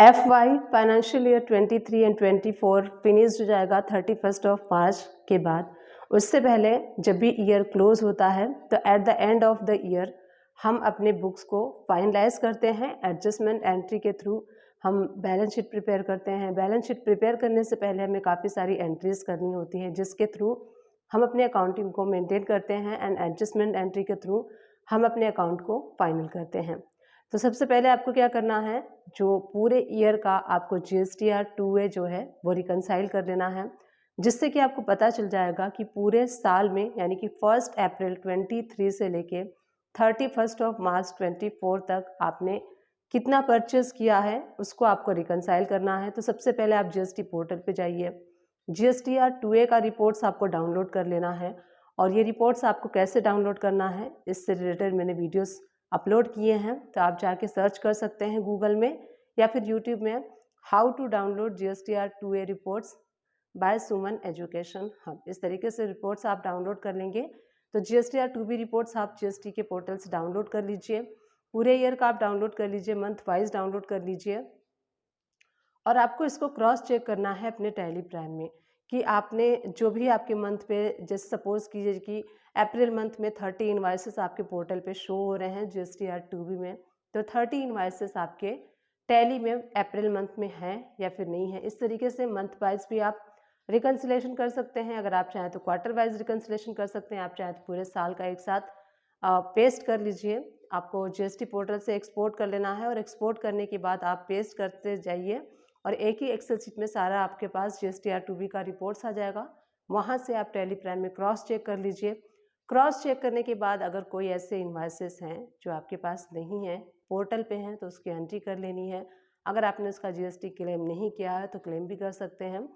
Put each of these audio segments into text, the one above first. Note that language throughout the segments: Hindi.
FY financial year 23 and 24 finish हो जाएगा 31 मार्च के बाद। उससे पहले जब भी ईयर क्लोज होता है तो at the end of the year हम अपने बुक्स को फाइनलाइज करते हैं। एडजस्टमेंट एंट्री के थ्रू हम बैलेंस शीट प्रिपेयर करते हैं। बैलेंस शीट प्रिपेयर करने से पहले हमें काफ़ी सारी एंट्रीज करनी होती हैं, जिसके थ्रू हम अपने अकाउंटिंग को मेंटेन करते हैं एंड एडजस्टमेंट एंट्री के थ्रू हम अपने अकाउंट को फाइनल करते हैं। तो सबसे पहले आपको क्या करना है, जो पूरे ईयर का आपको GSTR 2A जो है वो रिकनसाइल कर लेना है, जिससे कि आपको पता चल जाएगा कि पूरे साल में यानी कि 1 अप्रैल 23 से लेके 31 मार्च 24 तक आपने कितना परचेस किया है, उसको आपको रिकनसाइल करना है। तो सबसे पहले आप GST पोर्टल पे जाइए। GSTR 2A का रिपोर्ट्स आपको डाउनलोड कर लेना है, और ये रिपोर्ट्स आपको कैसे डाउनलोड करना है इससे रिलेटेड मैंने वीडियोस अपलोड किए हैं, तो आप जाके सर्च कर सकते हैं गूगल में या फिर यूट्यूब में, how to download GSTR 2A reports by Suman education hub. इस तरीके से रिपोर्ट्स आप डाउनलोड कर लेंगे। तो GSTR 2B रिपोर्ट्स आप GST के पोर्टल से डाउनलोड कर लीजिए। पूरे ईयर का आप डाउनलोड कर लीजिए, मंथ वाइज डाउनलोड कर लीजिए, और आपको इसको क्रॉस चेक करना है अपने टैली प्राइम में कि आपने जो भी आपके मंथ पे, जैसे सपोज कीजिए कि अप्रैल मंथ में 30 इनवाइसेस आपके पोर्टल पे शो हो रहे हैं GSTR 2B में, तो 30 इनवाइसेस आपके टैली में अप्रैल मंथ में हैं या फिर नहीं है। इस तरीके से मंथ वाइज भी आप रिकन्सिलेशन कर सकते हैं। अगर आप चाहें तो क्वार्टर वाइज रिकन्सिलेशन कर सकते हैं, आप चाहें तो पूरे साल का एक साथ पेस्ट कर लीजिए। आपको GST पोर्टल से एक्सपोर्ट कर लेना है, और एक्सपोर्ट करने के बाद आप पेस्ट करते जाइए, और एक ही एक्सेल शीट में सारा आपके पास GSTR 2B का रिपोर्ट्स आ जाएगा। वहाँ से आप टैली प्राइम में क्रॉस चेक कर लीजिए। क्रॉस चेक करने के बाद अगर कोई ऐसे इन्वाइसेस हैं जो आपके पास नहीं है, पोर्टल पे हैं, तो उसकी एंट्री कर लेनी है। अगर आपने उसका GST क्लेम नहीं किया है तो क्लेम भी कर सकते हैं।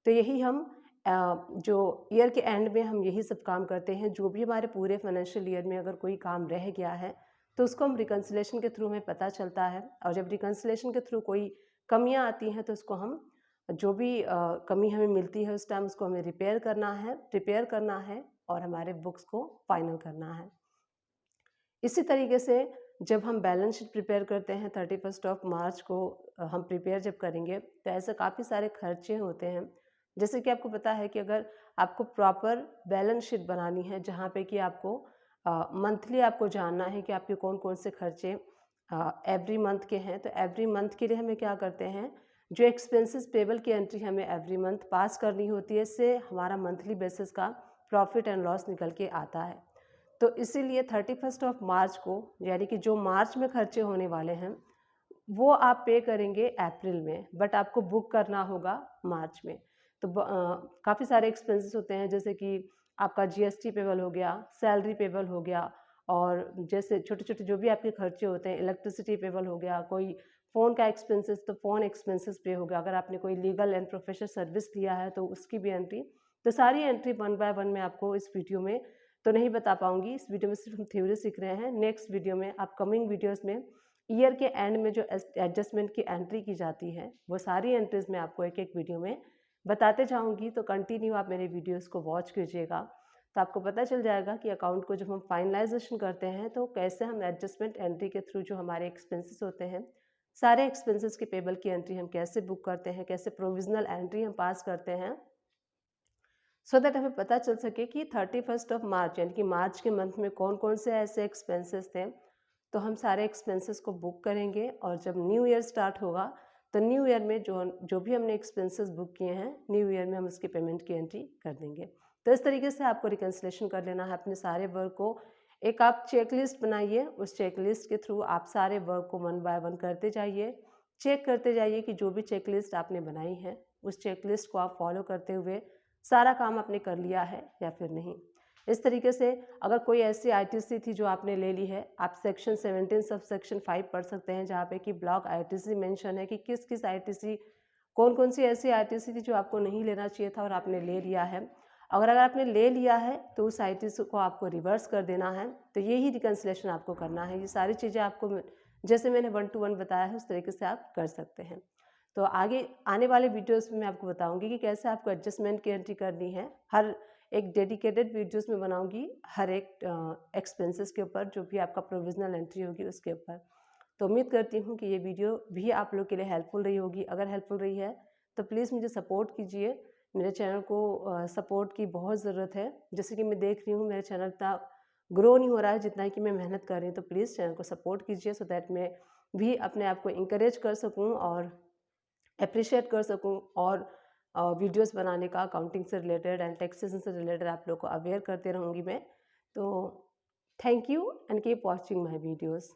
तो यही हम जो ईयर के एंड में हम यही सब काम करते हैं। जो भी हमारे पूरे फाइनेंशियल ईयर में अगर कोई काम रह गया है तो उसको हम रिकन्सिलेशन के थ्रू हमें पता चलता है, और जब रिकन्सिलेशन के थ्रू कोई कमियां आती हैं तो उसको हम, जो भी कमी हमें मिलती है उस टाइम उसको हमें प्रिपेयर करना है और हमारे बुक्स को फाइनल करना है। इसी तरीके से जब हम बैलेंस शीट प्रिपेयर करते हैं 31 मार्च को, हम प्रिपेयर जब करेंगे तो ऐसे काफ़ी सारे खर्चे होते हैं। जैसे कि आपको पता है कि अगर आपको प्रॉपर बैलेंस शीट बनानी है, जहाँ पे कि आपको मंथली आपको जानना है कि आपके कौन कौन से खर्चे एवरी मंथ के हैं, तो एवरी मंथ के लिए हमें क्या करते हैं, जो एक्सपेंसेस पेबल की एंट्री हमें एवरी मंथ पास करनी होती है, इससे हमारा मंथली बेसिस का प्रॉफिट एंड लॉस निकल के आता है। तो इसीलिए 31 मार्च को, यानी कि जो मार्च में खर्चे होने वाले हैं वो आप पे करेंगे अप्रैल में, बट आपको बुक करना होगा मार्च में। तो काफ़ी सारे एक्सपेंसेस होते हैं, जैसे कि आपका GST पेबल हो गया, सैलरी पेबल हो गया, और जैसे छोटे छोटे जो भी आपके खर्चे होते हैं, इलेक्ट्रिसिटी पेबल हो गया, कोई फ़ोन का एक्सपेंसेस तो फ़ोन एक्सपेंसेस पे हो गया, अगर आपने कोई लीगल एंड प्रोफेशनल सर्विस लिया है तो उसकी भी एंट्री। तो सारी एंट्री वन बाय वन मैं आपको इस वीडियो में तो नहीं बता पाऊंगी। इस वीडियो में सिर्फ हम थ्योरी सीख रहे हैं। नेक्स्ट वीडियो में, अपकमिंग वीडियोस में, ईयर के एंड में जो एडजस्टमेंट की एंट्री की जाती है वो सारी एंट्रीज मैं आपको एक एक वीडियो में बताते जाऊंगी। तो कंटिन्यू आप मेरे वीडियोस को वॉच कीजिएगा, तो आपको पता चल जाएगा कि अकाउंट को जब हम फाइनलाइजेशन करते हैं तो कैसे हम एडजस्टमेंट एंट्री के थ्रू जो हमारे एक्सपेंसेस होते हैं, सारे एक्सपेंसेस के पेबल की एंट्री हम कैसे बुक करते हैं, कैसे प्रोविजनल एंट्री हम पास करते हैं, सो दैट हमें पता चल सके कि 31 मार्च यानी कि मार्च के मंथ में कौन कौन से ऐसे एक्सपेंसेस थे। तो हम सारे एक्सपेंसेस को बुक करेंगे, और जब न्यू ईयर स्टार्ट होगा तो न्यू ईयर में जो जो भी हमने एक्सपेंसेस बुक किए हैं, न्यू ईयर में हम उसके पेमेंट की एंट्री कर देंगे। तो इस तरीके से आपको रिकन्सिलेशन कर लेना है अपने सारे वर्क को। एक आप चेकलिस्ट बनाइए, उस चेकलिस्ट के थ्रू आप सारे वर्क को वन बाय वन करते जाइए, चेक करते जाइए कि जो भी चेकलिस्ट आपने बनाई है उस चेकलिस्ट को आप फॉलो करते हुए सारा काम आपने कर लिया है या फिर नहीं। इस तरीके से अगर कोई ऐसी ITC थी जो आपने ले ली है, आप सेक्शन 17 सब सेक्शन 5 पढ़ सकते हैं, जहाँ पे कि ब्लॉक ITC मेंशन है कि किस किस ITC, कौन कौन सी ऐसी ITC थी जो आपको नहीं लेना चाहिए था और आपने ले लिया है। अगर आपने ले लिया है तो उस ITC को आपको रिवर्स कर देना है। तो यही रिकन्सिलेशन आपको करना है। ये सारी चीज़ें आपको जैसे मैंने 1 to 1 बताया है उस तरीके से आप कर सकते हैं। तो आगे आने वाले वीडियोस में मैं आपको बताऊंगी कि कैसे आपको एडजस्टमेंट की एंट्री करनी है। हर एक डेडिकेटेड वीडियोस में बनाऊंगी हर एक एक्सपेंसेस के ऊपर, जो भी आपका प्रोविजनल एंट्री होगी उसके ऊपर। तो उम्मीद करती हूँ कि ये वीडियो भी आप लोग के लिए हेल्पफुल रही होगी। अगर हेल्पफुल रही है तो प्लीज़ मुझे सपोर्ट कीजिए। मेरे चैनल को सपोर्ट की बहुत ज़रूरत है। जैसे कि मैं देख रही हूँ मेरा चैनल इतना ग्रो नहीं हो रहा है जितना कि मैं मेहनत कर रही हूँ। तो प्लीज़ चैनल को सपोर्ट कीजिए सो दैट मैं भी अपने आप को इंकरेज कर सकूँ और एप्रिशिएट कर सकूँ और वीडियोस बनाने का अकाउंटिंग से रिलेटेड एंड टैक्सेशन से रिलेटेड आप लोग को अवेयर करते रहूँगी मैं। तो thank you and keep watching my videos.